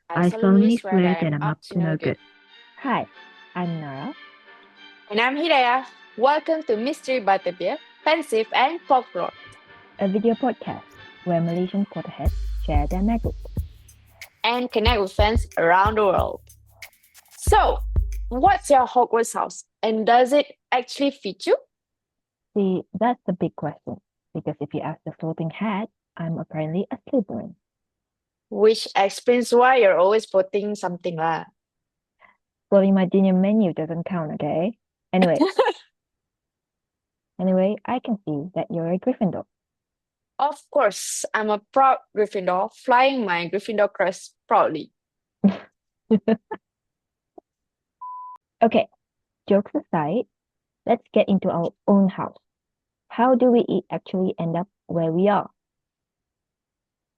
I I solemnly solemnly swear swear that that I'm I'm up up to to no no good. good. Hi, I'm Nara. And I'm Hidayah. Welcome to Mystery Butterbeer, Pensive and Folklore, A video podcast where Malaysian Potterheads share their magic. and connect with fans around the world. So, what's your Hogwarts house? And does it actually fit you? See, that's the big question. Because if you ask the floating hat, I'm apparently a Slytherin. Which explains why you're always voting something lah. Floating my junior menu doesn't count, okay? Anyway, anyway, I can see that you're a Gryffindor. Of course, I'm a proud Gryffindor, flying my Gryffindor crest proudly. Okay, jokes aside, let's get into our own house. How do we actually end up where we are?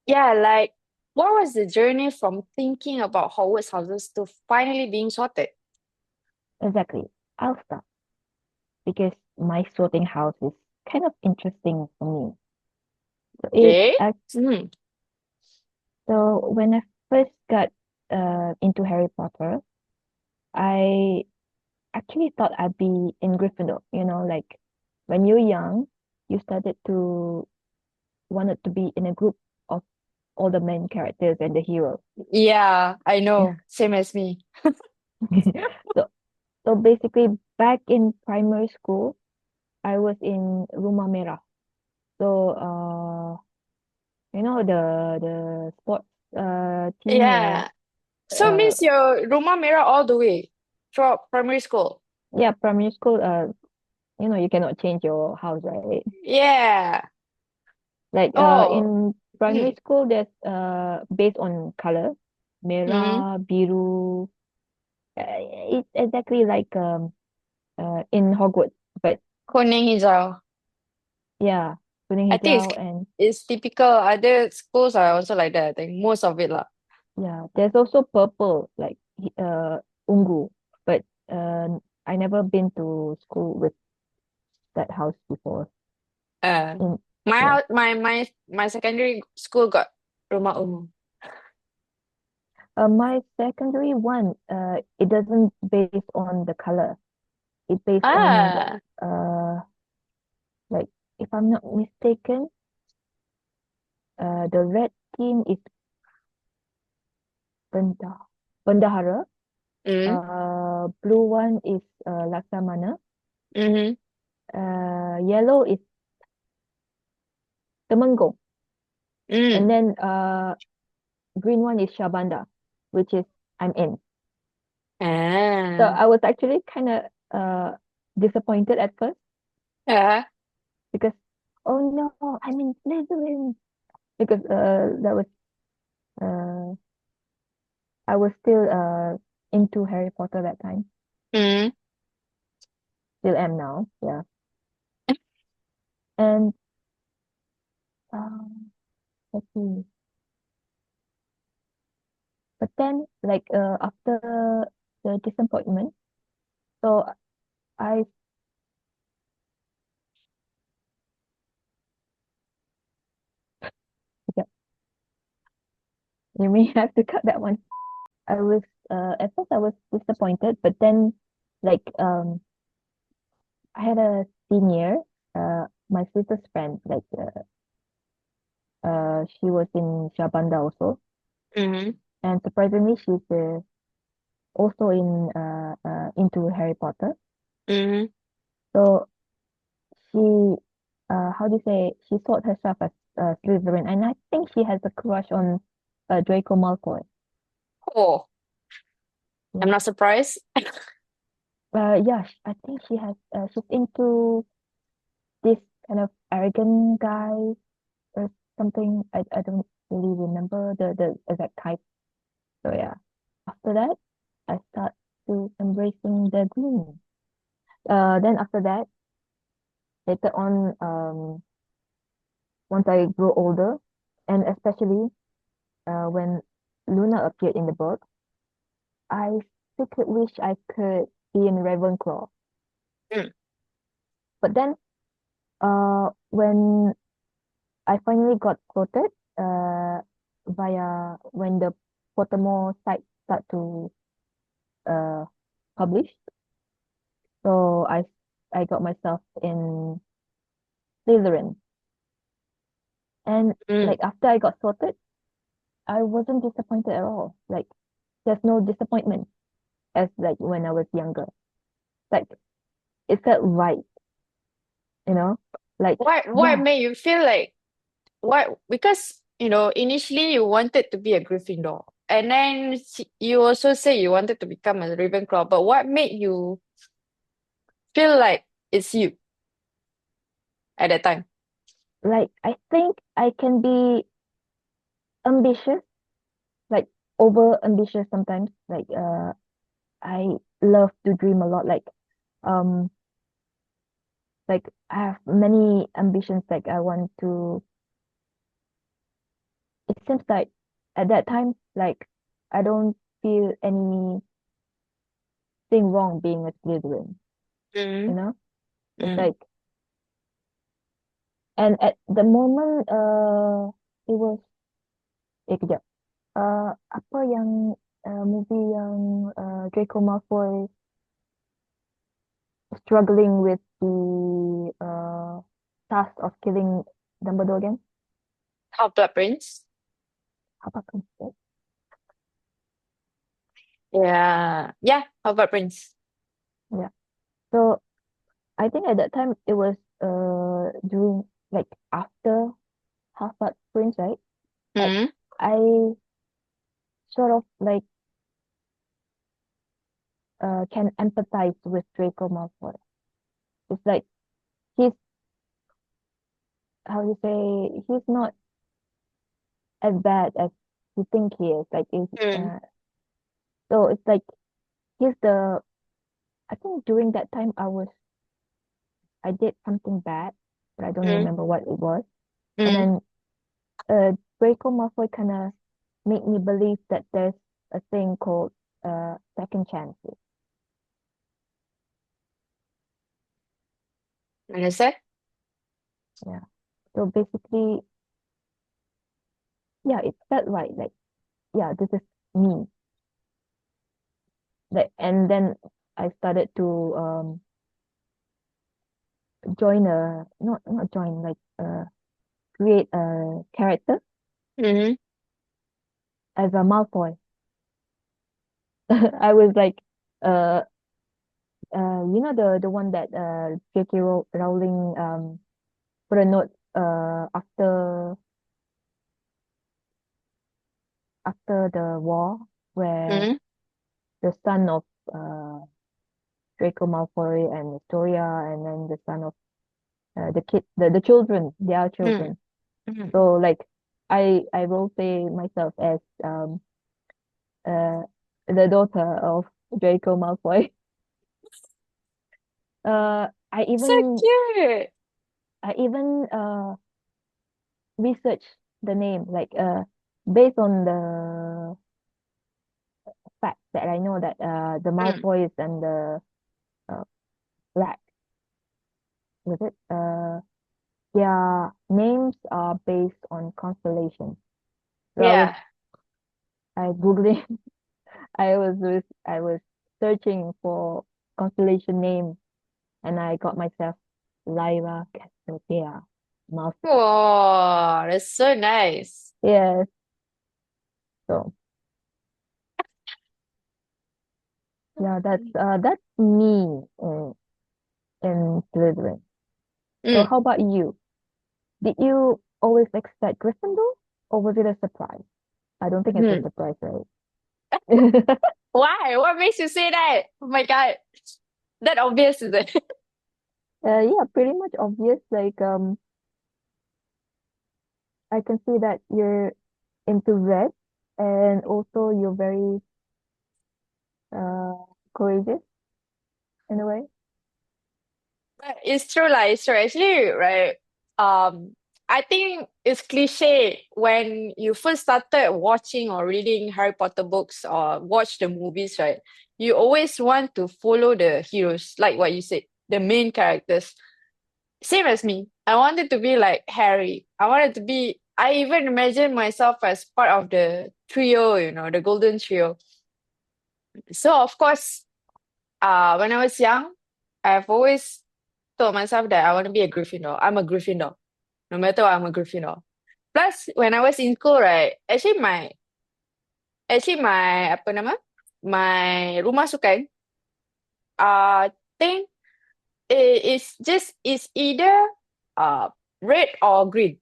Yeah, like, what was the journey from thinking about Hogwarts houses to finally being sorted? Exactly. I'll start because my sorting house is kind of interesting for me. So it Okay. act- Hmm. so when I first got into Harry Potter, I actually thought I'd be in Gryffindor. Like when you're young, you started to wanted to be in a group of all the main characters and the heroes. Yeah, I Yeah. know. Same as me. So so basically back in primary school, I was in Rumah Merah. So the sports team where Yeah. So uh means your rumah merah all the way throughout primary school. yeah, primary school, you cannot change your house, right? Yeah. Like Oh. in primary Mm. school, there's based on color, Mm. merah, biru. It's exactly like in Hogwarts, but Kuning hijau. yeah, kuning I think hijau and it's typical. Other schools are also like that. I think most of it lah. yeah, there's also purple like ungu, but I never been to school with that house before. Uh, In my yeah, house, my secondary school got rumah my secondary one, it doesn't based on the color. It based on Ah. like if I'm not mistaken, the red team is Benda Bendahara. Mm. Blue one is Laksamana. Mm-hmm. Yellow is Temenggung, and Mm. then green one is Shabanda, which is I'm in. So Ah. I was actually kind of disappointed at first Yeah. because oh no, I'm in Slytherin because that was uh I was still into Harry Potter that time. Mm. Still am now, yeah. And um, let's see. But then, like after the disappointment, so I yeah, you may have to cut that one. I was at first I was disappointed, but then like I had a senior, my sister's friend, like she was in Shabanda also, Mm-hmm. and surprisingly she's also in into Harry Potter. Mm-hmm. So she how do you say she thought herself as Slytherin, and I think she has a crush on Draco Malfoy. Oh, I'm Yeah, not surprised. yeah, I think she's into this kind of arrogant guy or something. I don't really remember the exact type. So yeah, after that, I start to embracing the green. Then after that, later on, once I grow older, and especially when Luna appeared in the book, I secretly wish I could be in Ravenclaw. Mm. But then, when I finally got quoted, via when the Pottermore site start to uh publish. So I got myself in Slytherin. And Mm. like after I got sorted, I wasn't disappointed at all. Like there's no disappointment as like when I was younger. Like it felt right, you know? Like What yeah, made you feel like what? Because initially you wanted to be a Gryffindor, and then you also say you wanted to become a Ravenclaw. But what made you feel like it's you at that time? like I think I can be ambitious, like over ambitious sometimes. Like I love to dream a lot. Um like I have many ambitions. Like I want to. It seems like at that time, like I don't feel anything wrong being a Slytherin. You Mm, know, it's mm. like, and at the moment, it was kejap. Apa yang movie yang Draco Malfoy struggling with the task of killing Dumbledore again? Half-Blood Prince. Apa tu? Yeah, yeah, Half-Blood Prince. Yeah. So I think at that time it was during like after Half-Blood Prince, right? Like Mm, I sort of like can empathize with Draco Malfoy. It's like he's how you say he's not as bad as you think he is. Like mm, so it's like he's the I think during that time I did something bad, but I don't mm, remember what it was. And mm. then Draco Malfoy kind of made me believe that there's a thing called second chances. Understand? Yeah. So basically, yeah, it felt right. Like, yeah, this is me. Like, and then I started to join a not join like create a character Mm-hmm. as a Malfoy. I was like uh you know the one that J.K. Rowling put a note after the war where Mm-hmm. the son of uh Draco Malfoy and Astoria and then the son of the children, their Mm, children. mm. So like I role play myself as uh the daughter of Draco Malfoy. I So even cute. I even researched the name like based on the fact that I know that the Mm. Malfoys and the uh, Black was it their names are based on constellations. So Yeah. I googling I was searching for constellation name and I got myself Lyra Cassiopeia Malfoy. Wow, that's so nice. Yes, so yeah, that's me in Slytherin. So Mm. how about you? Did you always expect Gryffindor or was it a surprise? I don't think it's a Mhm. surprise, right? Why? What makes you say that? Oh my God. That obvious, is it? Yeah, pretty much obvious. Like I can see that you're into red and also you're very uh courageous in a way. But it's true, like it's true. Actually, right? I think it's cliche when you first started watching or reading Harry Potter books or watch the movies, right? You always want to follow the heroes, like what you said, the main characters. Same as me. I wanted to be like Harry. I even imagined myself as part of the trio, the golden trio. So of course, when I was young, I've always told myself that I want to be a Gryffindor. I'm a Gryffindor. No matter what, I'm a Gryffindor. Plus, when I was in school, right, actually my apa nama? My rumah sukan, thing is either uh red or green.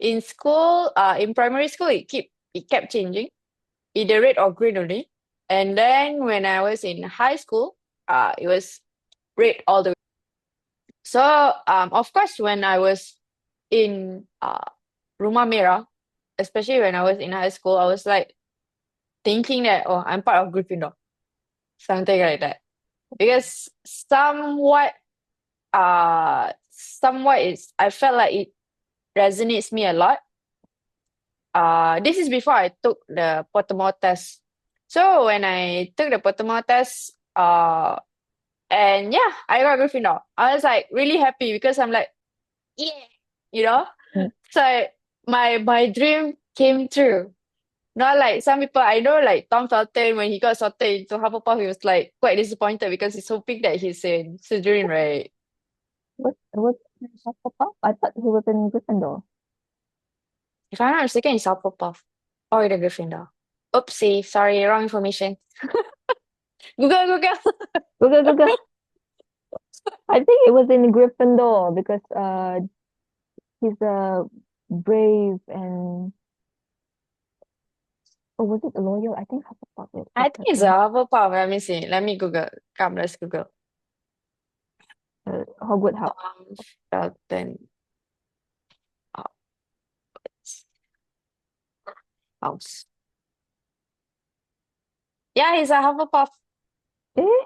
In school, in primary school, it kept changing, either red or green only. And then when I was in high school, it was red all the way. So of course, when I was in rumah merah, especially when I was in high school, I was like thinking that, oh, I'm part of Gryffindor, something like that. Because somewhat is I felt like it resonates me a lot. This is before I took the Pottermore test. So when I took the Pottermore test, and yeah, I got Gryffindor. I was like really happy because I'm like, yeah, you know. Mm. So my dream came true. Not like some people I know, like Tom Felton, when he got sorted into Hufflepuff, he was like quite disappointed because he's hoping that he's in Slytherin, right? Was Hufflepuff? I thought he was in Gryffindor. If I'm not mistaken, it's Hufflepuff or the Gryffindor. Oopsie, sorry, wrong information. Google, Google. Google, Google. I think it was in Gryffindor because he's brave and oh, was it loyal? I think Hufflepuff is I think it's a in Hufflepuff. Let me see. Let me Google. Come, let's Google. Hogwarts House. Felton House. Yeah, he's a Hufflepuff. Eh?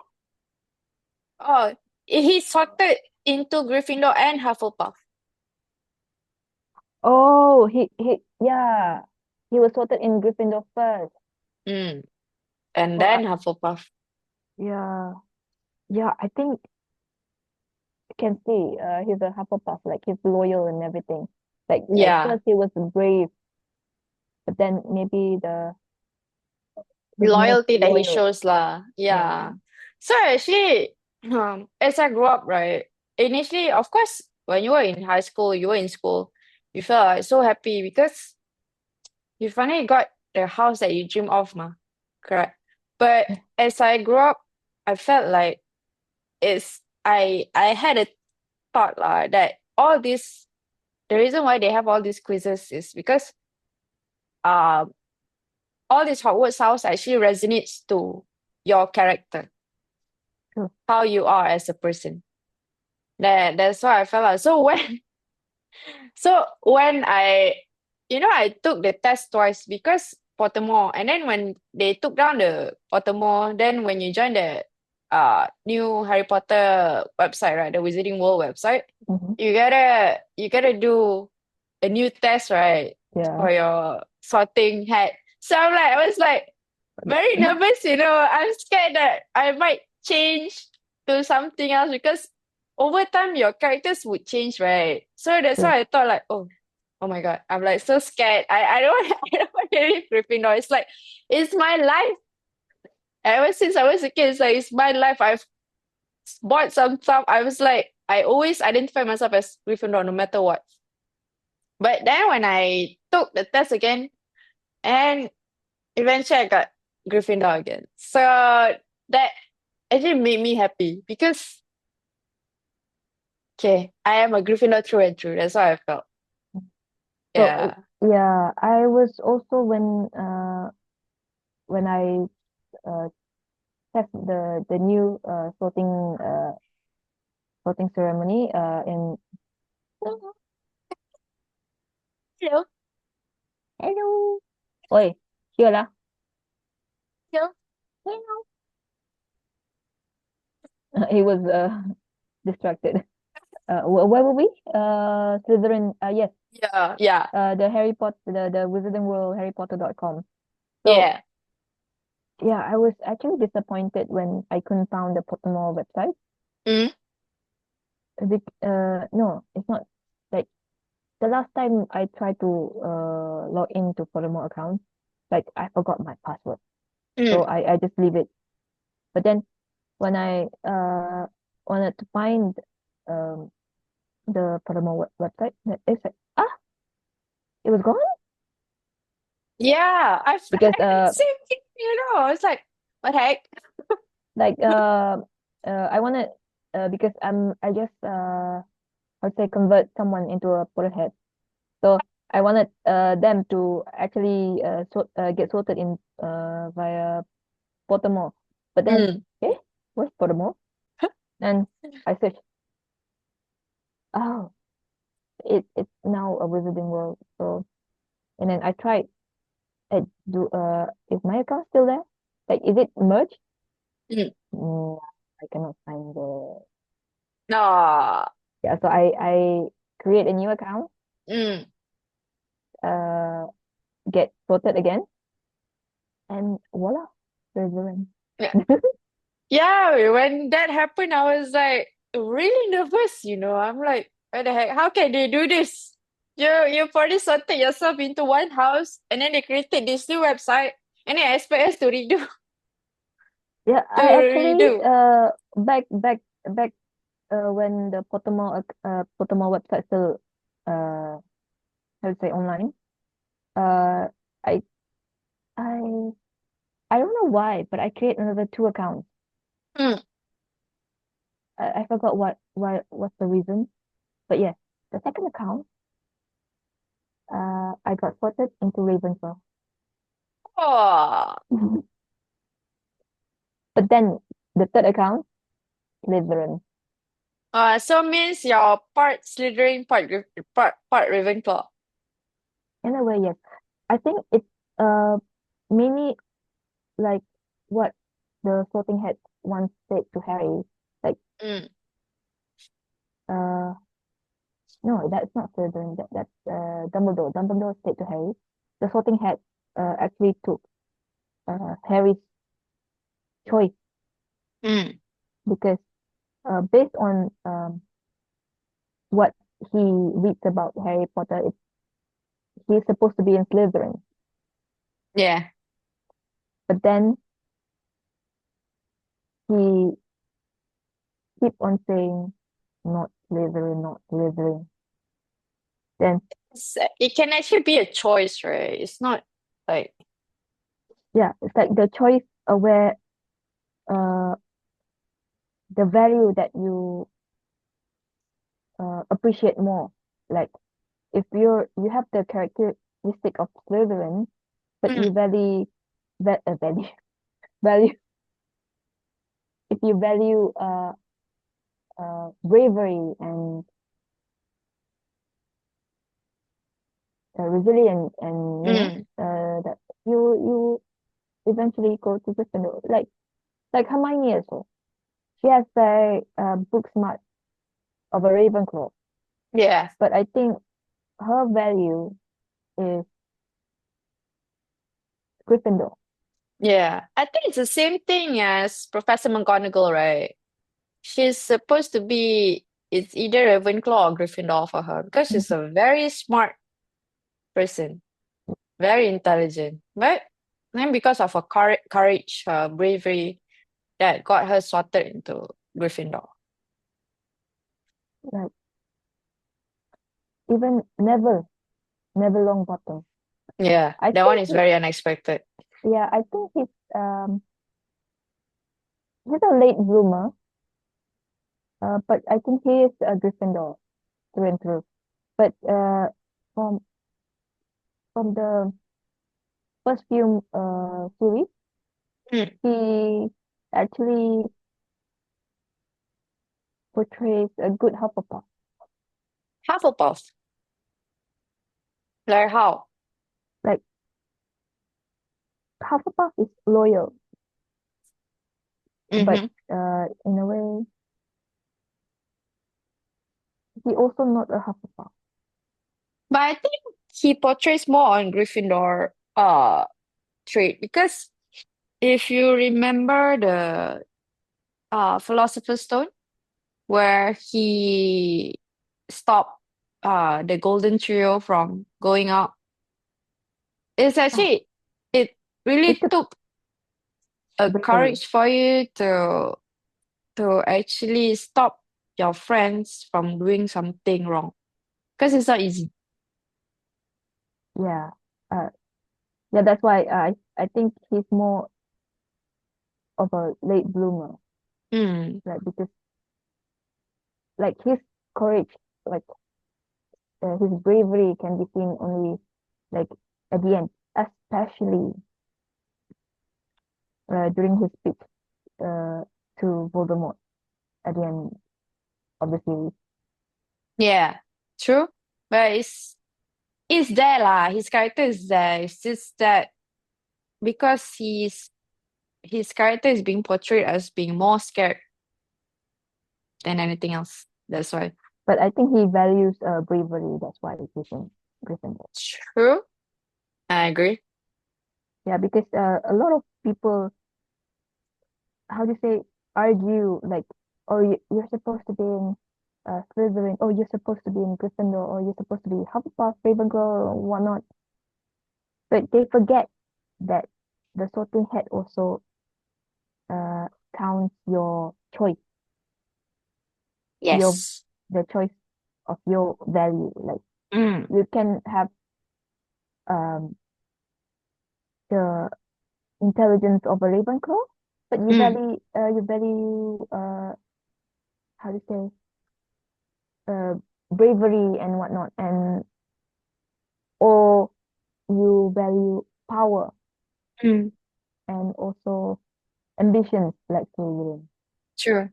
Oh, he's sorted into Gryffindor and Hufflepuff. Oh, yeah. He was sorted in Gryffindor first. Mm. And Oh, then Hufflepuff. yeah. Yeah, I think I can see he's a Hufflepuff, like he's loyal and everything. Like at Yeah. first he was brave, but then maybe he's more Loyalty that he loyal. shows lah. Yeah. Yeah. So actually, as I grew up, right, initially, of course, when you were in high school, you were in school, you felt like so happy because you finally got the house that you dream of, ma. Correct. But as I grew up, I felt like I had a thought lah that the reason why they have all these quizzes is because um all this Hogwarts house actually resonates to your character, True. how you are as a person. That's why I felt like so when I took the test twice because Pottermore, and then when they took down the Pottermore, then when you join the new Harry Potter website, right, the Wizarding World website, Hmm. you gotta do a new test, right, Yeah. for your sorting hat. So I was like very nervous, I'm scared that I might change to something else because over time your characters would change, right? So that's True. why I thought like, oh my God, I'm like so scared. I don't I don't want to leave Gryffindor. It's like it's my life. Ever since I was a kid, it's like it's my life. I've bought some stuff. I was like, I always identify myself as Gryffindor no matter what. But then when I took the test again, and eventually I got Gryffindor again. So that actually made me happy because okay, I am a Gryffindor through and through. That's how I felt. So Yeah. yeah, I was also when I test the new sorting ceremony in Hello. hello. Oi, here lah. Hello. Hello. He was distracted. Where were we? Slytherin. Yes. Yeah. Yeah. The Harry Potter, the Wizarding World, HarryPotter.com. So Yeah. yeah, I was actually disappointed when I couldn't found the Pottermore website. Mm. No, it's not like the last time I tried to log into Pottermore account, like I forgot my password, so Mm. I just leave it. But then when I wanted to find um the Podemo website, it's like it was gone Yeah, because I had the same thing, I was like, what the heck? like I wanted because I just I'd say convert someone into a Potterhead. So I wanted them to actually get sorted in via Pottermore. But then, Mm. eh, where's Pottermore? And I searched, oh, it's now a Wizarding World. So and then I tried, is my account still there? Like, is it merged? Mm. No, I cannot find the. Ah. Yeah, so I create a new account, Mm. uh, get sorted again, and voila, Slytherin. Yeah. Yeah, when that happened, I was like really nervous. I'm like, what the heck? How can they do this? You already sorted yourself into one house, and then they created this new website, and then expect us to redo Yeah, to I actually redo. back when the Pottermore website still uh how to say online. Uh, I I I don't know why, but I create another two accounts. Mm. I forgot what's the reason, but yes, the second account I got sorted into Ravenclaw. Oh, But then the third account, Slytherin. so means you're part Slytherin, part Ravenclaw. In a way, yes. I think it's uh mainly like what the sorting hat once said to Harry. Like, Mm. uh, no, that's not Slytherin. That's Dumbledore. Dumbledore said to Harry, the sorting hat actually took Harry's choice Mm. because based on what he reads about Harry Potter, he's supposed to be in Slytherin. Yeah, But then he keep on saying, not Slytherin, not Slytherin. Then, it can actually be a choice, right? It's not like yeah, it's like the choice where uh, the value that you appreciate more. Like, if you have the characteristic of Slytherin, but you mm. value, value, if you value bravery and resilience and Mm. that you eventually go to Gryffindor. Like Hermione also. She has the book smart of a Ravenclaw, Yeah. but I think her value is Gryffindor. Yeah, I think it's the same thing as Professor McGonagall, right? She's supposed to be, it's either Ravenclaw or Gryffindor for her because she's Mhm. a very smart person, very intelligent. But then because of her courage, her bravery, that got her sorted into Gryffindor. Like even Neville Longbottom. Yeah, I that one think is very unexpected. yeah, I think he's a late bloomer, but I think he is a Gryffindor through and through. But from from the first few series, Mm. he actually portrays a good Hufflepuff. Hufflepuff, like how? Like Hufflepuff is loyal, but Mm-hmm. in a way, he also not a Hufflepuff. But I think he portrays more on Gryffindor trait because if you remember the Philosopher's Stone, where he stopped the Golden Trio from going out, it's Oh, actually It It really took took a bravery. courage for you to actually stop your friends from doing something wrong. Because it's not easy. Yeah. Uh, yeah, that's why I think he's more of a late bloomer, Mm, like because like his courage, like his bravery can be seen only like at the end, especially during his speech uh, to Voldemort at the end of the series. yeah, true. But it's there lah. His character is there. It's just that because his character is being portrayed as being more scared than anything else. That's why. But I think he values bravery. That's why he's in Gryffindor. True. I agree. Yeah, because a lot of people, how do you say, argue like, oh, you're supposed to be in Slytherin, oh, you're supposed to be in Gryffindor, or you're supposed to be Hufflepuff, Ravenclaw, or whatnot. But they forget that the sorting hat also uh, counts your choice, your Yes. the choice of your value. Like Mm, you can have um, the intelligence of a Ravenclaw, but mm, you value how to say bravery and whatnot, and or you value power mm. and also ambitions like Slytherin. True.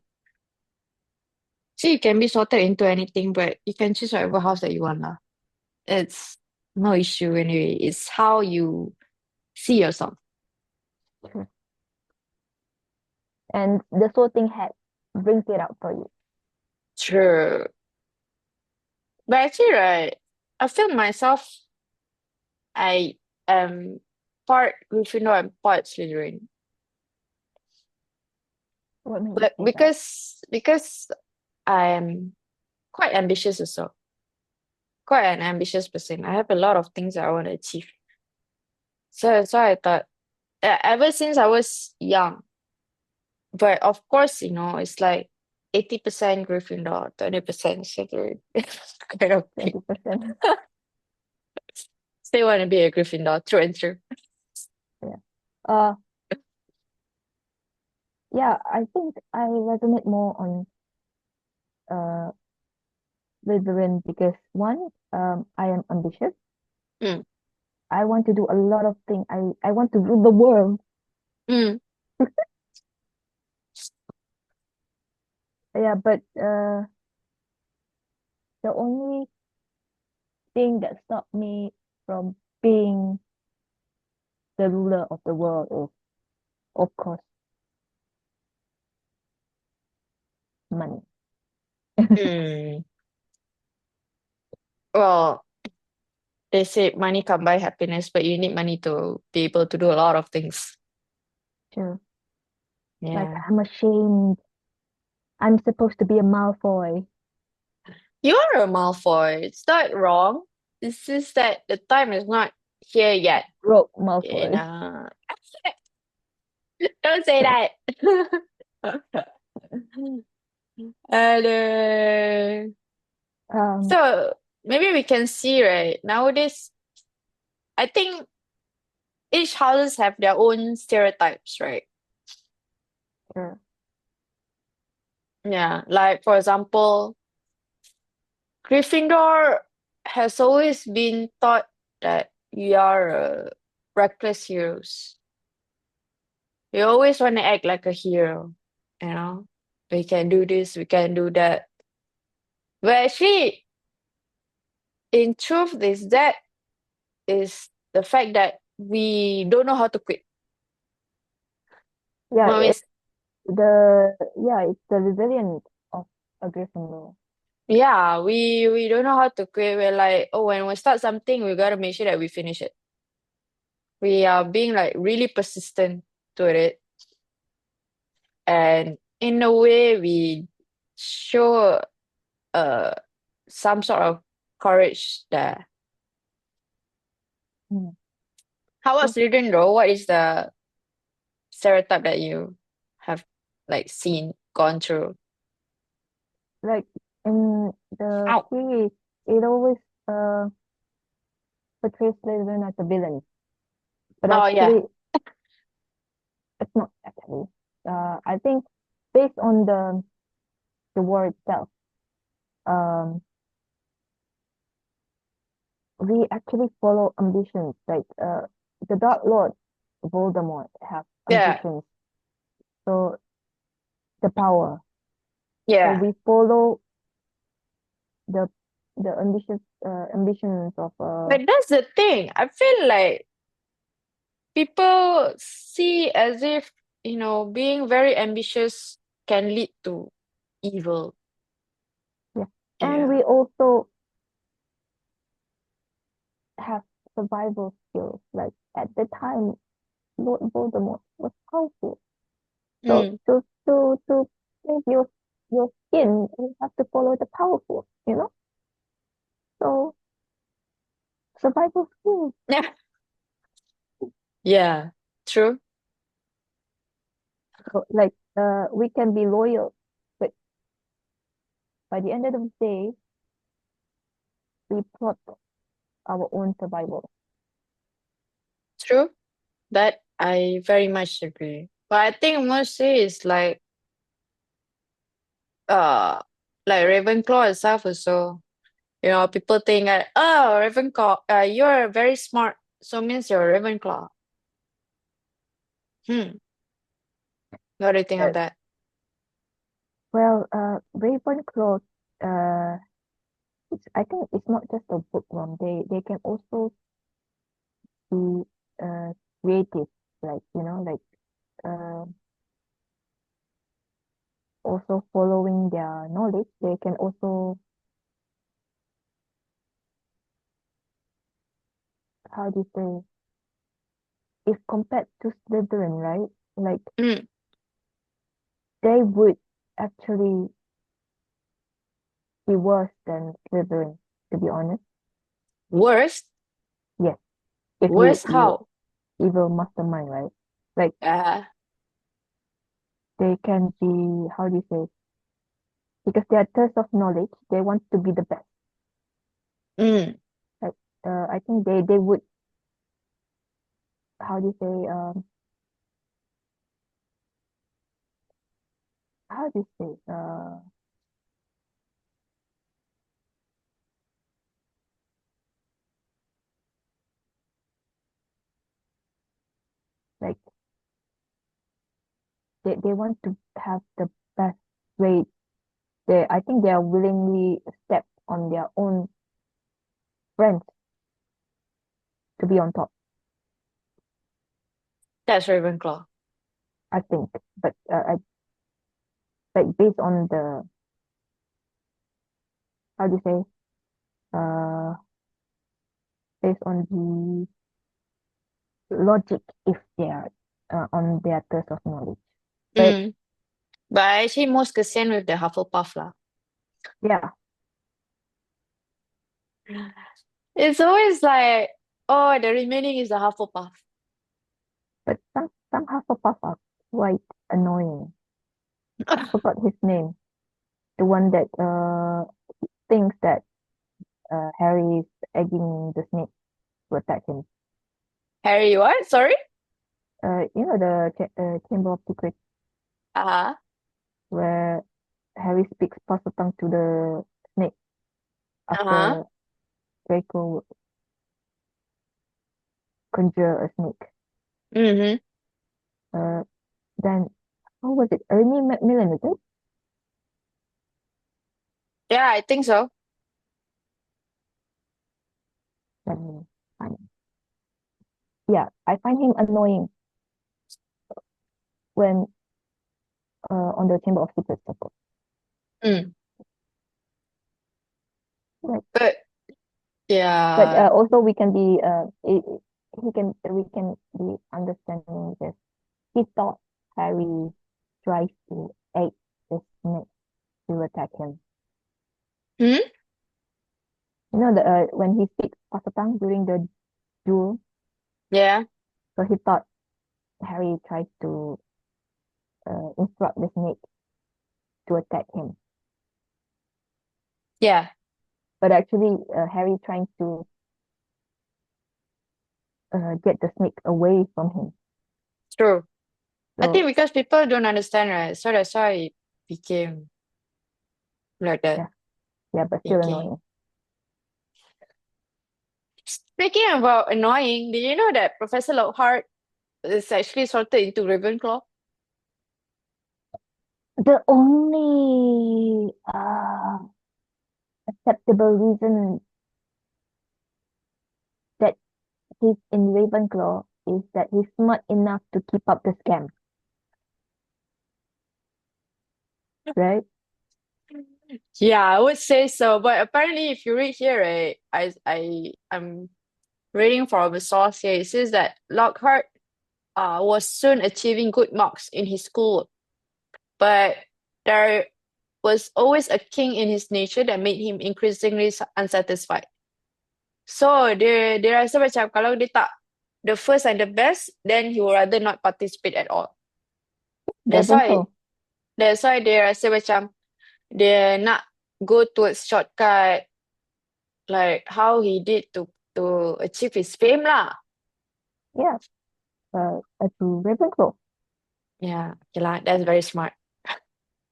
See, you can be sorted into anything, but you can choose whatever house that you want lah. It's no issue anyway. It's how you see yourself. Sure. And the sorting hat brings it out for you. True. But actually, right, I feel myself, I am part Gryffindor and part Slytherin. What made you But say that? because I am quite ambitious also, quite an ambitious person. I have a lot of things that I want to achieve. So that's why I thought, ever since I was young, but of course, it's like 80% Gryffindor, 20% Slytherin kind of thing. 20%. Still want to be a Gryffindor, true and true. Yeah. Uh, yeah, I think I resonate more on uh Slytherin because one, I am ambitious. Mm, I want to do a lot of things. I want to rule the world. mm, Yeah, but the only thing that stopped me from being the ruler of the world is, of course, money. mm. Well, they say money can't buy happiness, but you need money to be able to do a lot of things. Sure. Like Yeah. I'm ashamed. I'm supposed to be a Malfoy. You are a Malfoy. It's not wrong. It's just that the time is not here yet. Broke You Malfoy. know. Don't say that. And Um, so maybe we can see, right? Nowadays, I think each houses have their own stereotypes, right? sure. Yeah. Like for example, Gryffindor has always been thought that we are reckless heroes. We always want to act like a hero, you know? We can do this, we can do that. But actually, in truth, is the fact that we don't know how to quit. Yeah, When we, it's it's the resilience of a Gryffindor. yeah, we don't know how to quit. We're like, oh, when we start something, we gotta make sure that we finish it. We are being like really persistent to it. And in a way, we show uh some sort of courage there. Mm. How So, was Gryffindor? What is the stereotype that you have like seen, gone through? like in the Oh, series, it always uh portrays Slytherin as a villain, but oh yeah, actually, it's not actually. I think based on the war itself, um, we actually follow ambitions. Like the Dark Lord, Voldemort, have yeah, ambitions. So the power. So yeah. we follow the ambitions of But that's the thing. I feel like people see as if, being very ambitious can lead to evil. yeah, and Yeah. we also have survival skills. Like at the time, Lord Voldemort was powerful. So Mm. to save your skin, you have to follow the powerful. So survival skills. Yeah. Yeah. True. So, like we can be loyal, but by the end of the day, we plot our own survival. True. That I very much agree. But I think mostly it's uh like Ravenclaw itself also. People think that, oh, Ravenclaw, you're very smart, so means you're a Ravenclaw. Hmm. What do you think of Uh, that? well, Ravenclaw, uh, I think it's not just a bookworm. They can also be creative, like uh, also following their knowledge. They can also, how do you say, if compared to Slytherin, right? Like Mm. they would actually be worse than Slytherin, to be honest. Worst? Yes, if Worst you how? evil mastermind, right? Like Uh, they can be, how do you say, because they are thirst of knowledge, they want to be the best. mm. Like I think they would, how do you say, how do you say, like they want to have the best grade. I think they are willingly step on their own friends to be on top. That's Ravenclaw. I think, but like based on the, how do you say, based on the logic, if they are on their thirst of knowledge. But Mm. But I actually most kesian with the Hufflepuff lah. yeah, It's always like, oh, the remaining is the Hufflepuff. but some Hufflepuff are quite annoying. I forgot his name. The one that thinks that Harry is egging the snake to attack him. Harry, what? Sorry? The Chamber of Secrets Uh-huh. where Harry speaks Pasatang to the snake Uh-huh. after Draco conjure a snake. Mm-hmm. Uh, then how was it? Ernie Macmillan, is it? Yeah, I think so. Let me find. Yeah, I find him annoying when on the Chamber of Secrets circle. Mm. Like, But but yeah. also we can be we can be understanding this. He thought Harry tries to egg the snake to attack him. Hmm? You know the when he speaks Pasatang during the duel, Yeah. So he thought Harry tried to instruct the snake to attack him, Yeah, but actually Harry trying to get the snake away from him. true. I So think because people don't understand, right? So that's why it became like that yeah, yeah, but still thinking. annoying. Speaking about annoying, did you know that Professor Lockhart is actually sorted into Ravenclaw? The only acceptable reason that he's in Ravenclaw is that he's smart enough to keep up the scam, right? Yeah, I would say so. But apparently, if you read here, right, I'm reading from a source here. It says that Lockhart was soon achieving good marks in his schoolwork, but there was always a king in his nature that made him increasingly unsatisfied. So dia rasa macam kalau dia tak the first and the best, then he would rather not participate at all. That's why Ravenclaw. that's why dia rasa macam dia nak go towards shortcut like how he did to achieve his fame lah. Yeah, to Ravenclaw. Yeah, okay lah, that's very smart.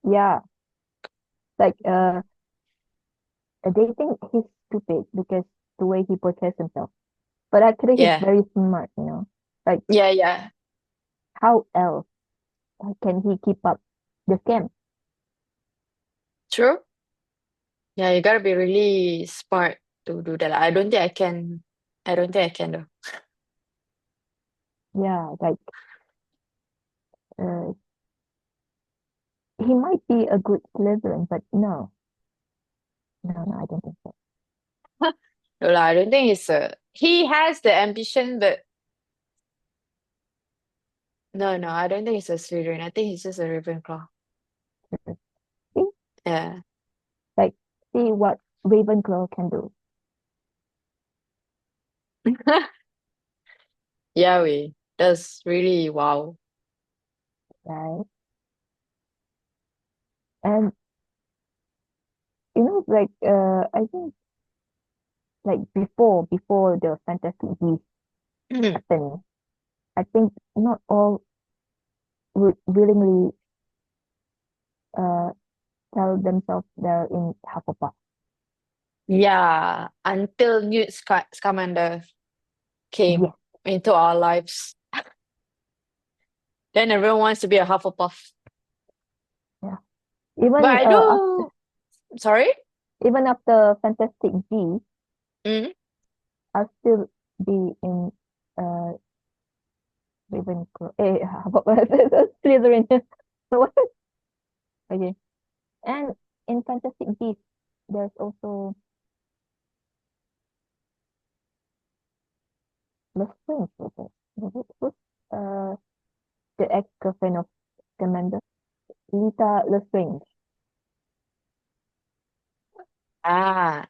Yeah, like they think he's stupid because the way he portrays himself. But actually, he's Yeah, very smart, you know. Like, yeah, yeah. how else can he keep up the scam? True. Yeah, you gotta be really smart to do that lah. I don't think I can. I don't think I can though. Yeah, like uh, he might be a good Slytherin, but no, no, I don't think so. No lah, I don't think he has the ambition, but no, I don't think he's a Slytherin. I think he's just a Ravenclaw. See, Yeah. like, see what Ravenclaw can do, Yeah, we. That's really wow. right? And you know, like I think like before the Fantastic Beasts Mhm. happened, I think not all would willingly uh tell themselves they're in Hufflepuff. Yeah, until Newt Scamander came Yes, into our lives, then everyone wants to be a Hufflepuff. yeah. But Even I do. Sorry. even after Fantastic Beasts, Mm? I'll still be in uh Ravenclaw. Slytherin. So what? Okay. And in Fantastic Beasts, there's also Lestrange. Who's uh the ex-girlfriend of Scamander? Lita Lestrange. Ah,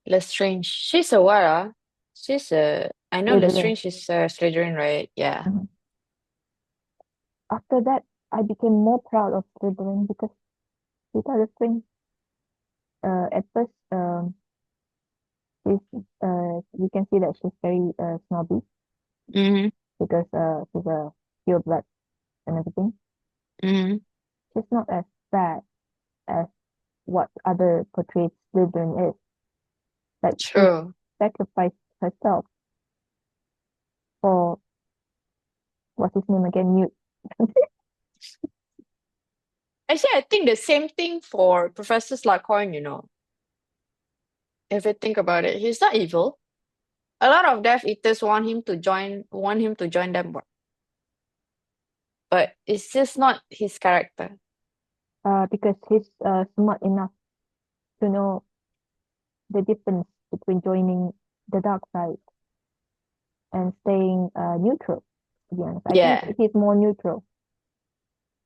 Lestrange. She's a what? She's a. I know Slytherin. Lestrange is a Slytherin, right? Yeah. Mhm. After that, I became more proud of Slytherin because Lita Lestrange, at first, she's, you can see that she's very snobby Mm-hmm. because she's a pure blood and everything. Mm-hmm. She's not as bad as what other portrayed Slytherin is. Like she True. sacrificed herself for what's his name again? Newt. Actually, I think the same thing for Professor Slughorn. If you think about it, he's not evil. A lot of Death Eaters want him to join them, but it's just not his character. Because he's smart enough to know the difference between joining the dark side and staying neutral. To be honest, I think Yeah, he's more neutral.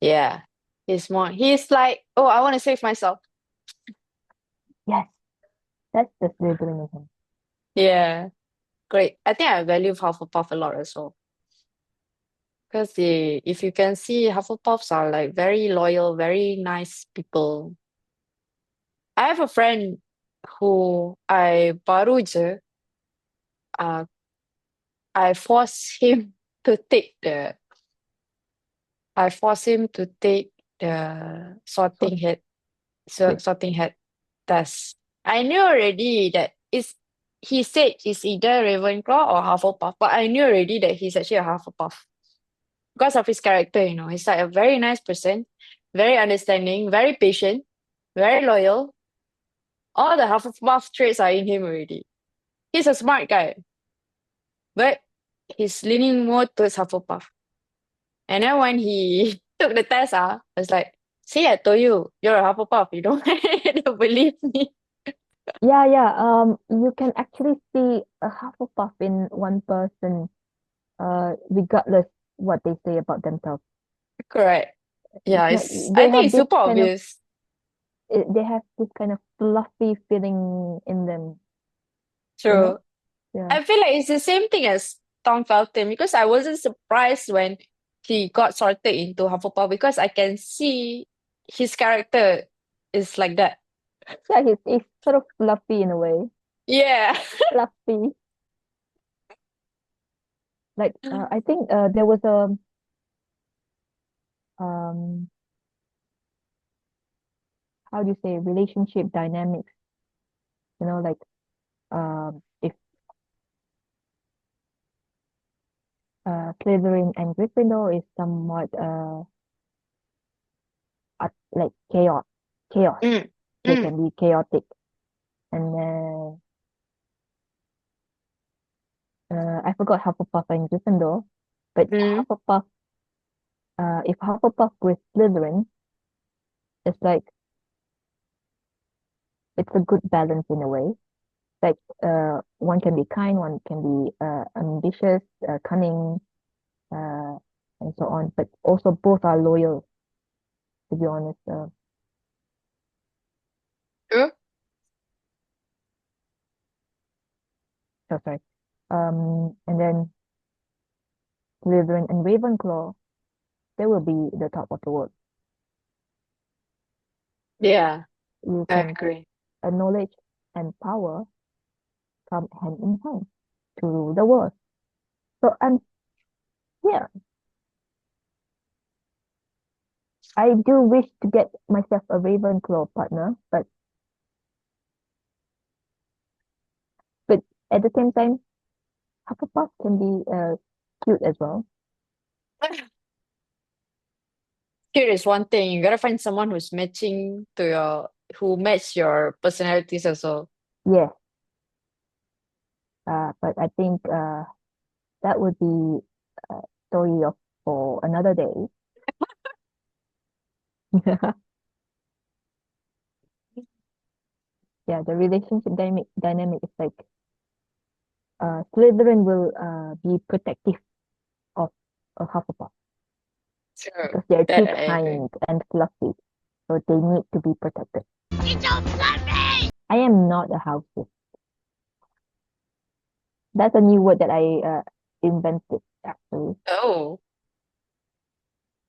yeah. He's like, oh, I want to save myself. Yes, that's the Slytherinism. Yeah. great. I think I value Hufflepuff a lot as well. Because if you can see, Hufflepuffs are like very loyal, very nice people. I have a friend who uh, I forced him to take the, I forced him to take the So wait, sorting head test. I knew already that he said it's either Ravenclaw or Hufflepuff, but I knew already that he's actually a Hufflepuff because of his character, He's like a very nice person, very understanding, very patient, very loyal. All the Hufflepuff traits are in him already. He's a smart guy, but he's leaning more towards Hufflepuff. And then when he took the test, I was like, see, I told you, you're a Hufflepuff. You don't, you don't believe me. yeah, yeah. You can actually see a Hufflepuff in one person, regardless what they say about themselves. Correct. It's Yeah, like I they think have it's this super kind of obvious. they have this kind of fluffy feeling in them, you know? True. Yeah. I feel like it's the same thing as Tom Felton because I wasn't surprised when he got sorted into Hufflepuff because I can see his character is like that. Yeah, he's sort of fluffy in a way. Yeah. Fluffy. Like I think there was a um how do you say relationship dynamics, like if Slytherin and Gryffindor is somewhat like chaos. Mm, They mm, can be chaotic, and then I forgot Hufflepuff and Gryffindor, but mm. if Hufflepuff with Slytherin, it's like it's a good balance in a way. Like one can be kind, one can be ambitious, cunning, uh, and so on. But also both are loyal, to be honest. True. So sorry. And then Slytherin and Ravenclaw, they will be the top of the world. Yeah, You I can agree. knowledge and power come hand in hand to rule the world. So yeah, I do wish to get myself a Ravenclaw partner, but at the same time, Hufflepuff can be cute as well. Here is one thing. You gotta find someone who match your personalities also. Yes, but I think that would be a story of for another day. Yeah, the relationship dynamic is like Slytherin will be protective of Hufflepuff True. because they're That too I agree. kind and fluffy, so they need to be protected. I am not a houseless. That's a new word that I invented actually. Oh.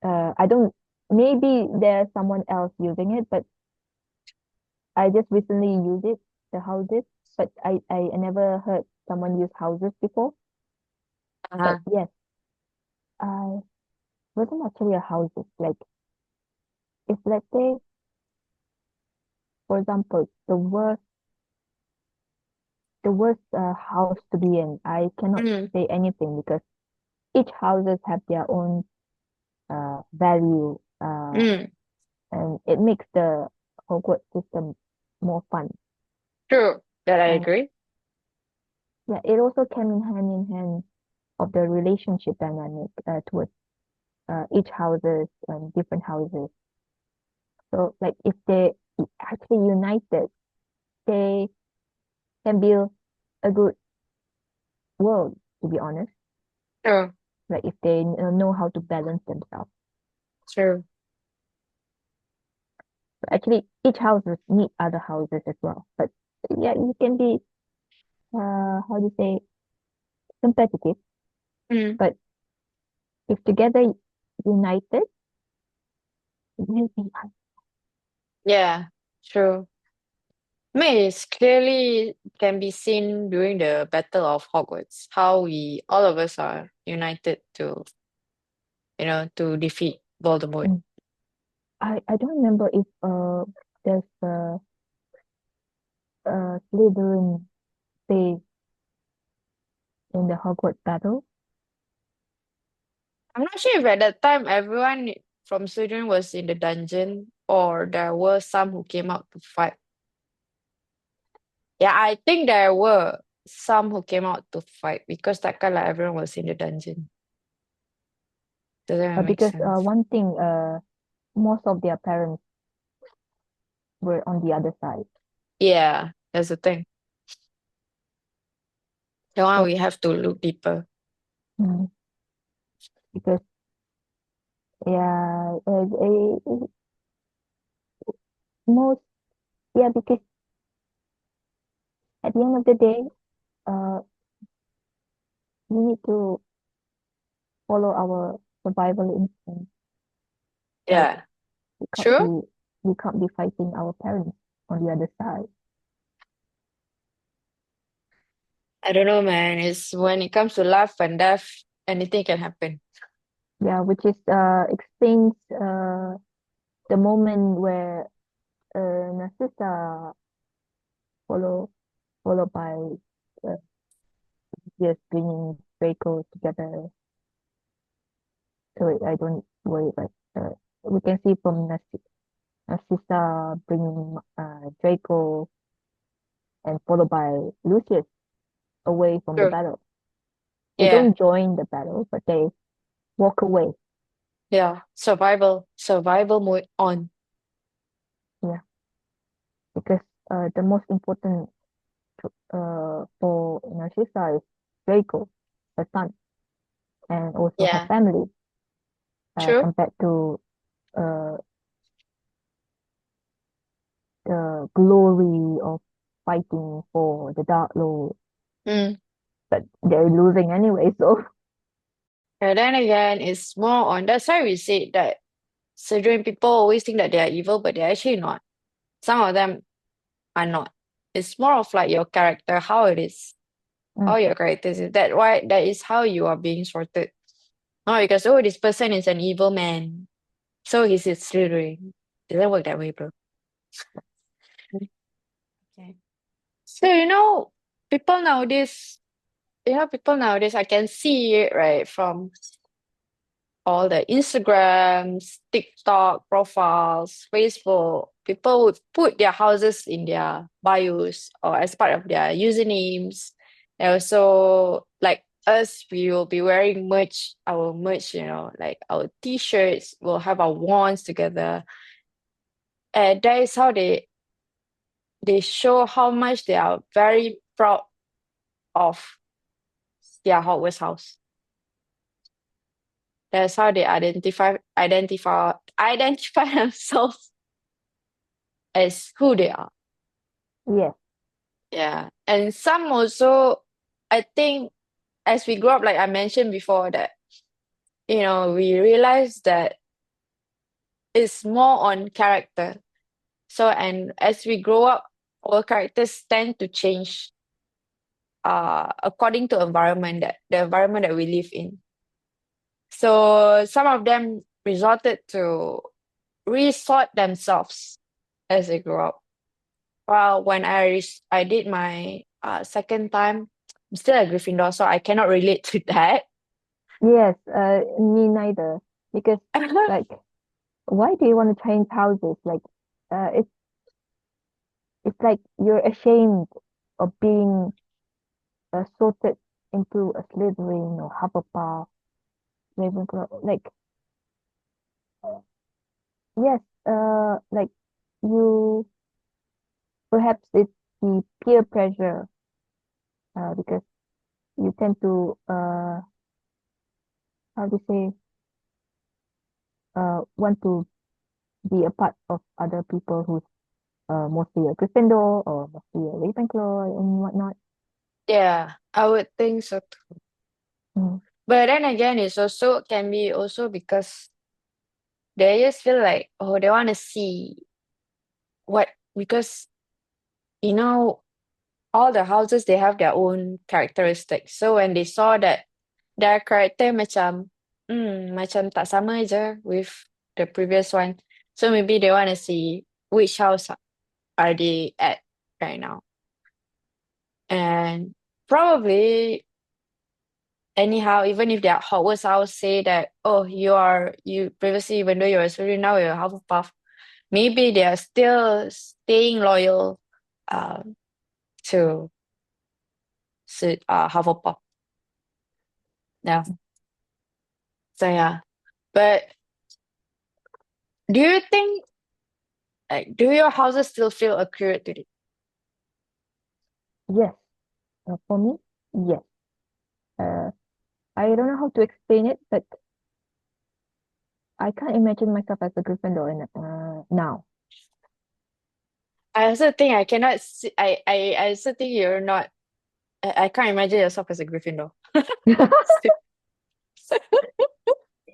I don't. Maybe there's someone else using it, but I just recently used it. The houses, but I never heard someone use houses before. But Uh-huh. yes, I wasn't actually a houses. Like if let's say, for example, the worst house to be in, I cannot Mm, say anything because each houses have their own value, mm. and it makes the Hogwarts system more fun. True. That I And agree. yeah, it also came in hand of the relationship dynamic towards each houses and different houses. So like if they actually united, they can build a good world, to be honest. True. Like if they know how to balance themselves. True. So actually, each houses need other houses as well. But yeah, you can be how do you say? competitive, Mm. but if together united, it will be fun. Yeah, true. I mean, it's clearly can be seen during the Battle of Hogwarts, how we all of us are united to, to defeat Voldemort. Mm. I don't remember if there's Slytherin stay in the Hogwarts battle. I'm not sure if at that time everyone from Sweden was in the dungeon or there were some who came out to fight. Yeah, I think there were some who came out to fight because that kind like everyone was in the dungeon. Doesn't even make Because sense. one thing, most of their parents were on the other side. Yeah, that's the thing. The one So, we have to look deeper. mm, because yeah, most yeah, because at the end of the day, uh, we need to follow our survival instinct, right? Yeah. We can't True? be we can't be fighting our parents on the other side. I don't know, man. It's when it comes to life and death, anything can happen. Yeah, which is explains the moment where Narcissa follow followed by uh, just bringing Draco together. So I don't worry, but we can see from Narcissa bringing Draco and followed by Lucius away from the True. battle. They Yeah. don't join the battle, but they walk away. Yeah. Survival. Survival mode on. Yeah, because the most important for Narcissa is Draco, her son, and also her Yeah. family, True? compared to uh, the glory of fighting for the Dark Lord. Mm. But they're losing anyway, so And then again, it's more on that's why we say that certain people always think that they are evil, but they're actually not. Some of them are not. It's more of like your character, how it is, mm, how your character is. That is how you are being sorted. Not because this person is an evil man, so he's a Slytherin. Doesn't work that way, bro. Okay. So people nowadays, I can see it right from all the Instagrams, TikTok profiles, Facebook. People would put their houses in their bios or as part of their usernames. And also, like us, we will be wearing merch, our merch, like our t-shirts, we'll have our wands together. And that is how they show how much they are very proud of their Hogwarts house. That's how they identify themselves as who they are. yes, Yeah. And some also, I think, as we grow up, like I mentioned before, that, we realize that it's more on character. So, and as we grow up, our characters tend to change according to the environment that we live in. So some of them resorted to resort themselves as they grow up. Well, when I did my second time, I'm still a Gryffindor, so I cannot relate to that. yes, me neither. Because like, why do you want to change houses? Like, it's like you're ashamed of being sorted into a Slytherin or Hufflepuff, Ravenclaw. Like, yes, like you perhaps it's the peer pressure, because you tend to how to say want to be a part of other people who's mostly a Gryffindor or mostly a Ravenclaw and whatnot. Yeah, I would think so too. Mm. But then again, it's also can be also because they just feel like, oh, they want to see what, because you know all the houses they have their own characteristics. So when they saw that their character macam tak sama je with the previous one, so maybe they want to see which house are they at right now, and probably anyhow, even if their Hogwarts house say that, oh, you previously, even though you're a Slytherin, now you're a Hufflepuff, maybe they are still staying loyal um to Hufflepuff. Yeah. So yeah. But do you think, like, do your houses still feel accurate to you? Yes, for me, yes. Uh, I don't know how to explain it, but I can't imagine myself as a Gryffindor now. I also think I cannot see, I also think you're not, I can't imagine yourself as a Gryffindor.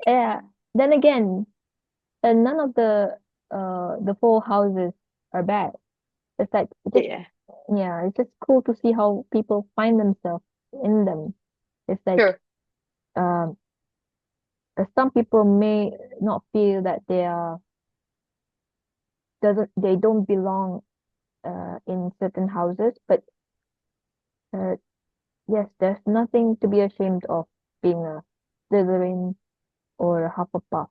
Yeah. Then again, none of the four houses are bad. It's like just Yeah, yeah, it's just cool to see how people find themselves in them. It's like sure. um some people may not feel that they don't belong in certain houses, but uh, yes, there's nothing to be ashamed of being a Slytherin or a Hufflepuff.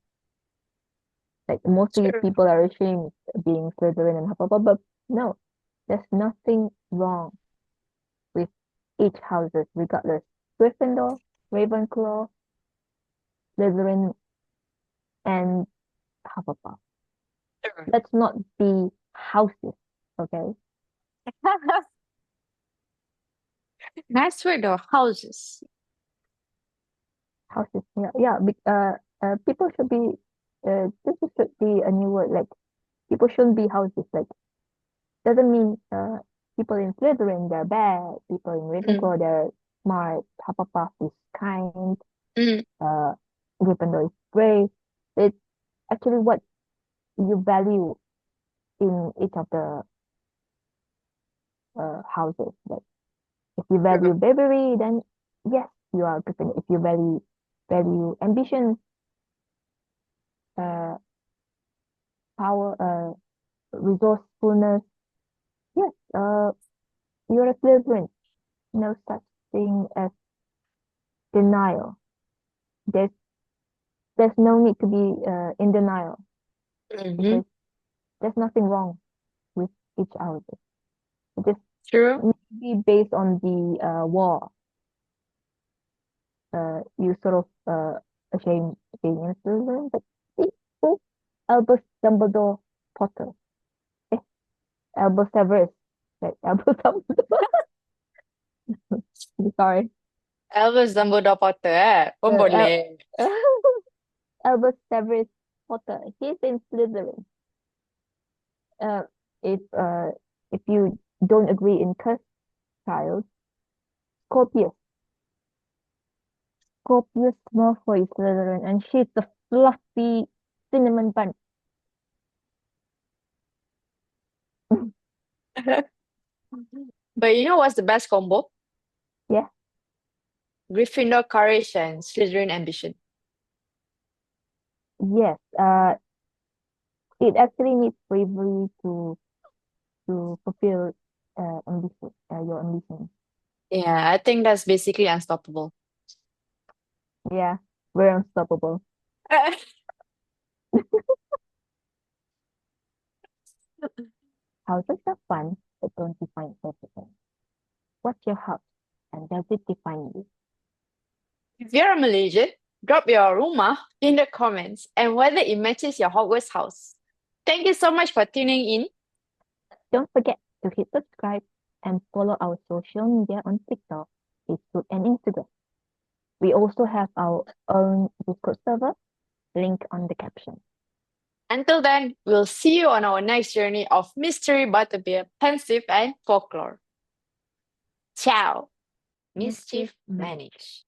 Like most of you True. people are ashamed of being Slytherin and Hufflepuff, but no, there's nothing wrong with each houses, regardless. Gryffindor, Ravenclaw, Slytherin, and Hufflepuff. True. Let's not be houses, okay? Nice word though, houses. Houses, yeah, yeah. People should be. This should be a new word. Like people shouldn't be houses. Like doesn't mean people in Slytherin they're bad. People in Mm, Ravenclaw they're smart. Hufflepuff is kind. mm, Uh, Gryffindor is brave. It's actually what you value in each of the houses. Like if you value true. bravery, then yes, you are Gryffindor. If you value ambition, uh, power, resourcefulness, yes, you're a Slytherin. No such thing as denial. There's there's no need to be in denial Mm-hmm. because there's nothing wrong with each house. It just True. maybe based on the war, you sort of ashamed being in Slytherin, but see, oh, Albus Dumbledore Potter, eh, Albus Severus, right? Albus Dumbledore. Sorry, Albus Dumbledore Potter pun uh, boleh. Albus Severus Potter. He's in Slytherin. Uh, if if you don't agree in curse child, Scorpius. Scorpius Malfoy is Slytherin, and she's the fluffy cinnamon bun. But you know what's the best combo? Yeah, Gryffindor courage and Slytherin ambition. yes. It actually needs bravery to fulfill your ambition. Yeah, I think that's basically unstoppable. Yeah, we're unstoppable. Houses are fun, but don't define everything. What's your house, and does it define you? If you're a Malaysian, drop your rumah in the comments and whether it matches your Hogwarts house. Thank you so much for tuning in. Don't forget to hit subscribe and follow our social media on TikTok, Facebook, and Instagram. We also have our own Discord server, link on the caption. Until then, we'll see you on our next journey of mystery, butterbeer, pensive, and folklore. Ciao. Mischief Mischief managed. managed.